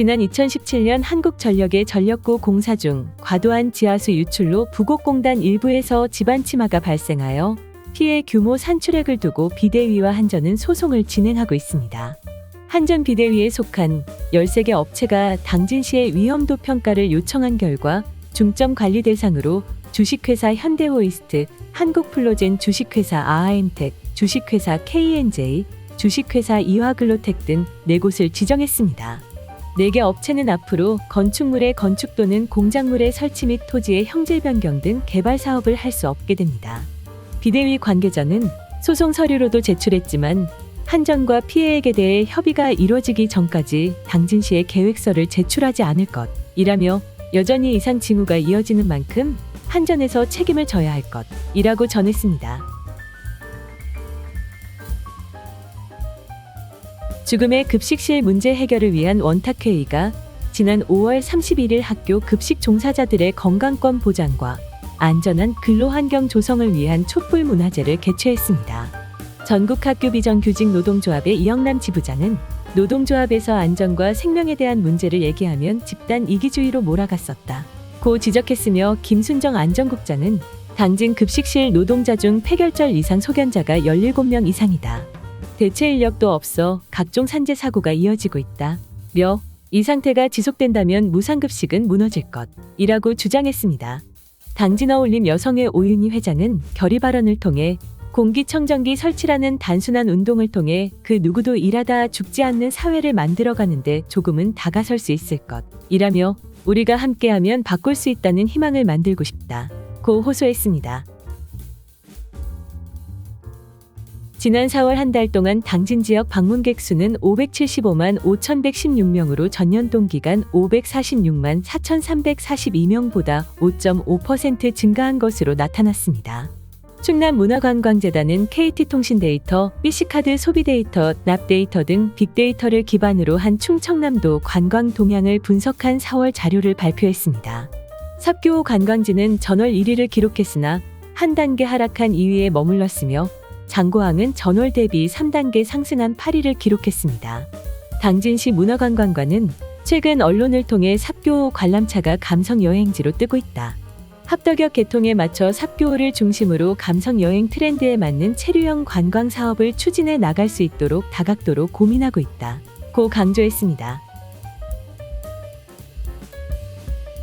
지난 2017년 한국전력의 전력구 공사 중 과도한 지하수 유출로 부곡공단 일부에서 지반 침하가 발생하여 피해 규모 산출액을 두고 비대위와 한전은 소송을 진행하고 있습니다. 한전 비대위에 속한 13개 업체가 당진시의 위험도 평가를 요청한 결과 중점 관리 대상으로 주식회사 현대호이스트, 한국플로젠 주식회사 아하엠텍, 주식회사 KNJ, 주식회사 이화글로텍 등 4곳을 지정했습니다. 4개 업체는 앞으로 건축물의 건축 또는 공작물의 설치 및 토지의 형질 변경 등 개발 사업을 할 수 없게 됩니다. 비대위 관계자는 소송 서류로도 제출했지만 한전과 피해액에 대해 협의가 이루어지기 전까지 당진시에 계획서를 제출하지 않을 것이라며 여전히 이상 징후가 이어지는 만큼 한전에서 책임을 져야 할 것이라고 전했습니다. 죽음의 급식실 문제 해결을 위한 원탁회의가 지난 5월 31일 학교 급식 종사자들의 건강권 보장과 안전한 근로환경 조성을 위한 촛불 문화제를 개최했습니다. 전국학교비정규직 노동조합의 이영남 지부장은 노동조합에서 안전과 생명에 대한 문제를 얘기하면 집단 이기주의로 몰아갔었다 고 지적했으며 김순정 안전국장은 당진 급식실 노동자 중 폐결절 이상 소견자가 17명 이상이다. 대체 인력도 없어 각종 산재 사고가 이어지고 있다. 이 상태가 지속된다면 무상급식은 무너질 것이라고 주장했습니다. 당진어울림 여성회 오윤희 회장은 결의 발언을 통해 공기청정기 설치라는 단순한 운동을 통해 그 누구도 일하다 죽지 않는 사회를 만들어가는데 조금은 다가설 수 있을 것이라며 우리가 함께하면 바꿀 수 있다는 희망을 만들고 싶다 고 호소했습니다. 지난 4월 한 달 동안 당진 지역 방문객 수는 575만 5,116명으로 전년 동기간 546만 4,342명보다 5.5% 증가한 것으로 나타났습니다. 충남문화관광재단은 KT통신 데이터, BC카드 소비 데이터, 납 데이터 등 빅데이터를 기반으로 한 충청남도 관광 동향을 분석한 4월 자료를 발표했습니다. 삽교 관광지는 전월 1위를 기록했으나 한 단계 하락한 2위에 머물렀으며 장고항은 전월 대비 3단계 상승한 8위를 기록했습니다. 당진시 문화관광관은 최근 언론을 통해 삽교 관람차가 감성 여행지로 뜨고 있다. 합덕역 개통에 맞춰 삽교를 중심으로 감성 여행 트렌드에 맞는 체류형 관광 사업을 추진해 나갈 수 있도록 다각도로 고민하고 있다 고 강조했습니다.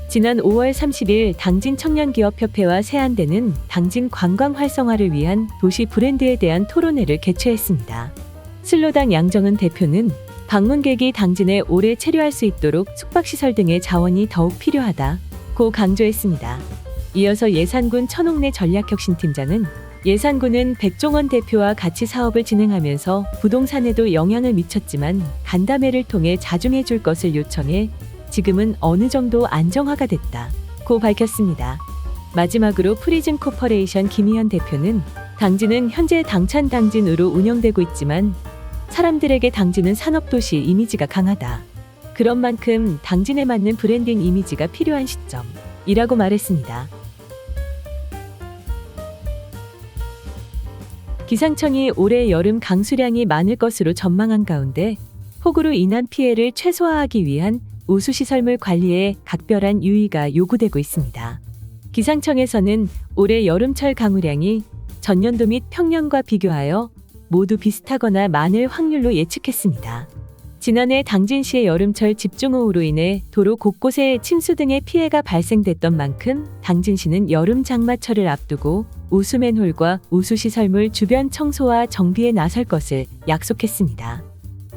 지난 5월 30일 당진 청년기업협회와 세안대는 당진 관광 활성화를 위한 도시 브랜드에 대한 토론회를 개최했습니다. 슬로당 양정은 대표는 방문객이 당진에 오래 체류할 수 있도록 숙박시설 등의 자원이 더욱 필요하다고 강조했습니다. 이어서 예산군 천옥래 전략혁신팀장은 예산군은 백종원 대표와 같이 사업을 진행하면서 부동산에도 영향을 미쳤지만 간담회를 통해 자중해 줄 것을 요청해 지금은 어느 정도 안정화가 됐다고 밝혔습니다. 마지막으로 프리즘 코퍼레이션 김희현 대표는 당진은 현재 당찬 당진으로 운영되고 있지만 사람들에게 당진은 산업도시 이미지가 강하다. 그런 만큼 당진에 맞는 브랜딩 이미지가 필요한 시점이라고 말했습니다. 기상청이 올해 여름 강수량이 많을 것으로 전망한 가운데 폭우로 인한 피해를 최소화하기 위한 우수시설물 관리에 각별한 유의가 요구되고 있습니다. 기상청에서는 올해 여름철 강우량이 전년도 및 평년과 비교하여 모두 비슷하거나 많을 확률로 예측했습니다. 지난해 당진시의 여름철 집중호우로 인해 도로 곳곳에 침수 등의 피해가 발생됐던 만큼 당진시는 여름 장마철을 앞두고 우수맨홀과 우수시설물 주변 청소와 정비에 나설 것을 약속했습니다.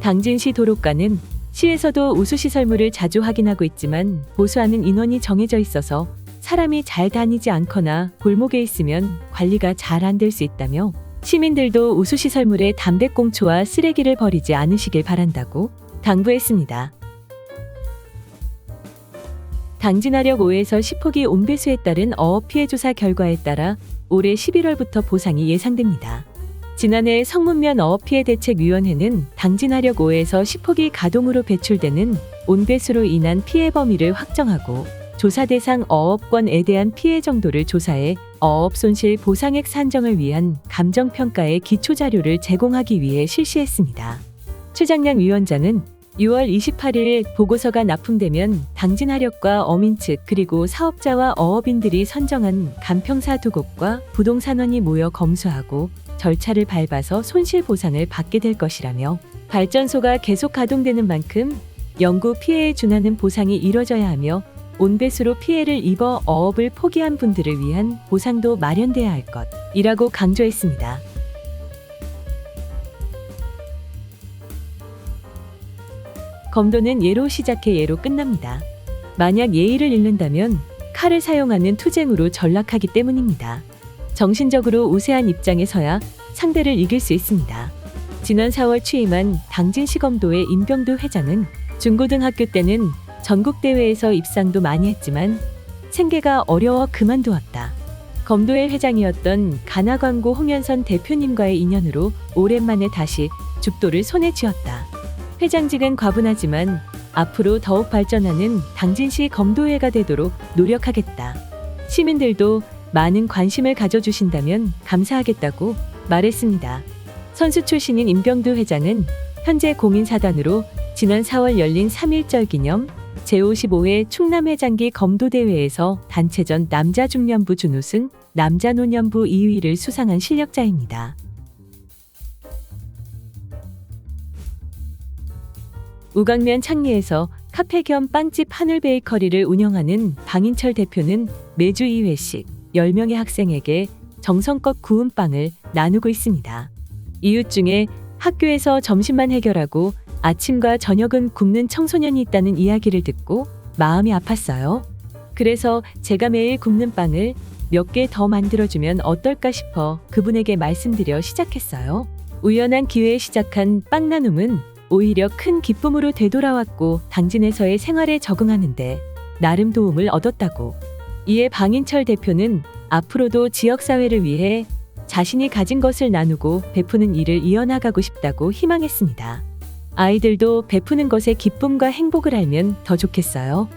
당진시 도로과는 시에서도 우수시설물을 자주 확인하고 있지만 보수하는 인원이 정해져 있어서 사람이 잘 다니지 않거나 골목에 있으면 관리가 잘 안 될 수 있다며 시민들도 우수시설물에 담배꽁초와 쓰레기를 버리지 않으시길 바란다고 당부했습니다. 당진하력 5에서 10호기 온배수에 따른 어업 피해 조사 결과에 따라 올해 11월부터 보상이 예상됩니다. 지난해 성문면 어업피해 대책위원회는 당진하력 5에서 10호기 가동으로 배출되는 온배수로 인한 피해 범위를 확정하고 조사 대상 어업권에 대한 피해 정도를 조사해 어업 손실 보상액 산정을 위한 감정평가의 기초자료를 제공하기 위해 실시했습니다. 최장량 위원장은 6월 28일 보고서가 납품되면 당진하력과 어민 측 그리고 사업자와 어업인들이 선정한 간평사 2곳과 부동산원이 모여 검수하고 절차를 밟아서 손실 보상을 받게 될 것이라며 발전소가 계속 가동되는 만큼 영구 피해에 준하는 보상이 이뤄져야 하며 온배수로 피해를 입어 어업을 포기한 분들을 위한 보상도 마련돼야 할 것이라고 강조했습니다. 검도는 예로 시작해 예로 끝납니다. 만약 예의를 잃는다면 칼을 사용하는 투쟁으로 전락하기 때문입니다. 정신적으로 우세한 입장에 서야 상대를 이길 수 있습니다. 지난 4월 취임한 당진시 검도의 임병두 회장은 중고등학교 때는 전국대회에서 입상도 많이 했지만 생계가 어려워 그만두었다. 검도의 회장이었던 가나광고 홍현선 대표님과의 인연으로 오랜만에 다시 죽도를 손에 쥐었다. 회장직은 과분하지만 앞으로 더욱 발전하는 당진시 검도회가 되도록 노력하겠다. 시민들도 많은 관심을 가져주신다면 감사하겠다고 말했습니다. 선수 출신인 임병두 회장은 현재 공인사단으로 지난 4월 열린 3.1절 기념 제55회 충남회장기 검도대회에서 단체전 남자 중년부 준우승, 남자 노년부 2위를 수상한 실력자입니다. 우강면 창리에서 카페 겸 빵집 하늘베이커리를 운영하는 방인철 대표는 매주 2회씩 10명의 학생에게 정성껏 구운 빵을 나누고 있습니다. 이웃 중에 학교에서 점심만 해결하고 아침과 저녁은 굶는 청소년이 있다는 이야기를 듣고 마음이 아팠어요. 그래서 제가 매일 굽는 빵을 몇 개 더 만들어주면 어떨까 싶어 그분에게 말씀드려 시작했어요. 우연한 기회에 시작한 빵 나눔은 오히려 큰 기쁨으로 되돌아왔고 당진에서의 생활에 적응하는데 나름 도움을 얻었다고. 이에 방인철 대표는 앞으로도 지역사회를 위해 자신이 가진 것을 나누고 베푸는 일을 이어나가고 싶다고 희망했습니다. 아이들도 베푸는 것의 기쁨과 행복을 알면 더 좋겠어요.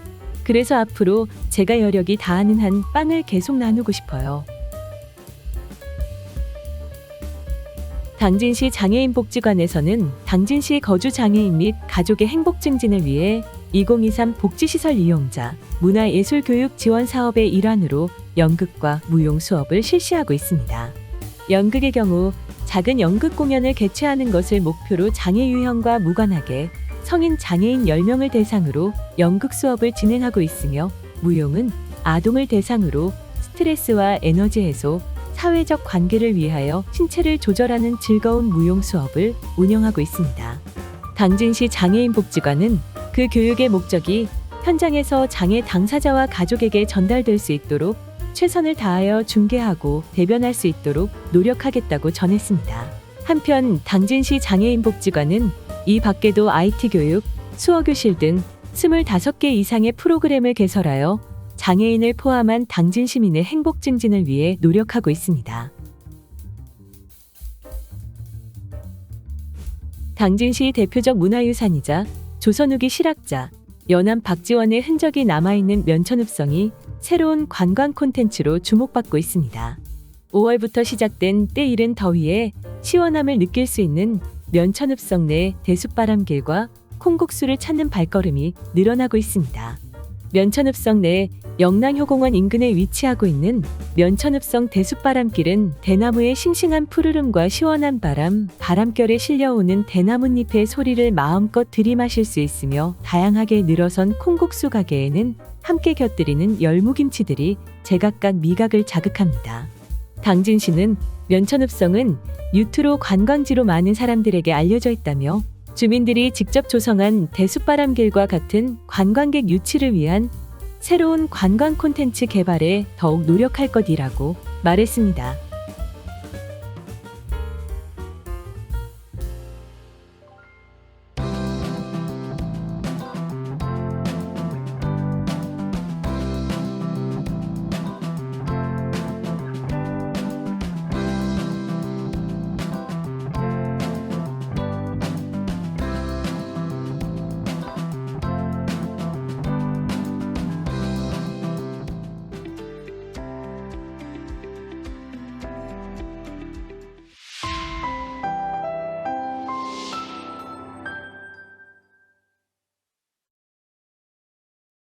그래서 앞으로 제가 여력이 다하는 한 빵을 계속 나누고 싶어요. 당진시 장애인복지관에서는 당진시 거주장애인 및 가족의 행복 증진을 위해 2023 복지시설 이용자 문화예술교육 지원 사업의 일환으로 연극과 무용 수업을 실시하고 있습니다. 연극의 경우 작은 연극 공연을 개최하는 것을 목표로 장애 유형과 무관하게 성인 장애인 10명을 대상으로 연극 수업을 진행하고 있으며 무용은 아동을 대상으로 스트레스와 에너지 해소, 사회적 관계를 위하여 신체를 조절하는 즐거운 무용 수업을 운영하고 있습니다. 당진시 장애인복지관은 그 교육의 목적이 현장에서 장애 당사자와 가족에게 전달될 수 있도록 최선을 다하여 중개하고 대변할 수 있도록 노력하겠다고 전했습니다. 한편 당진시 장애인복지관은 이 밖에도 IT 교육, 수어교실 등 25개 이상의 프로그램을 개설하여 장애인을 포함한 당진 시민의 행복 증진을 위해 노력하고 있습니다. 당진시 대표적 문화유산이자 조선 후기 실학자 연암 박지원의 흔적이 남아있는 면천읍성이 새로운 관광 콘텐츠로 주목받고 있습니다. 5월부터 시작된 때이른 더위에 시원함을 느낄 수 있는 면천읍성 내 대숲바람길과 콩국수를 찾는 발걸음이 늘어나고 있습니다. 면천읍성 내 영랑효공원 인근에 위치하고 있는 면천읍성 대숲바람길은 대나무의 싱싱한 푸르름과 시원한 바람, 바람결에 실려오는 대나뭇잎의 소리를 마음껏 들이마실 수 있으며 다양하게 늘어선 콩국수 가게에는 함께 곁들이는 열무김치들이 제각각 미각을 자극합니다. 당진시는 면천읍성은 유투로 관광지로 많은 사람들에게 알려져 있다며 주민들이 직접 조성한 대숲바람길과 같은 관광객 유치를 위한 새로운 관광 콘텐츠 개발에 더욱 노력할 것이라고 말했습니다.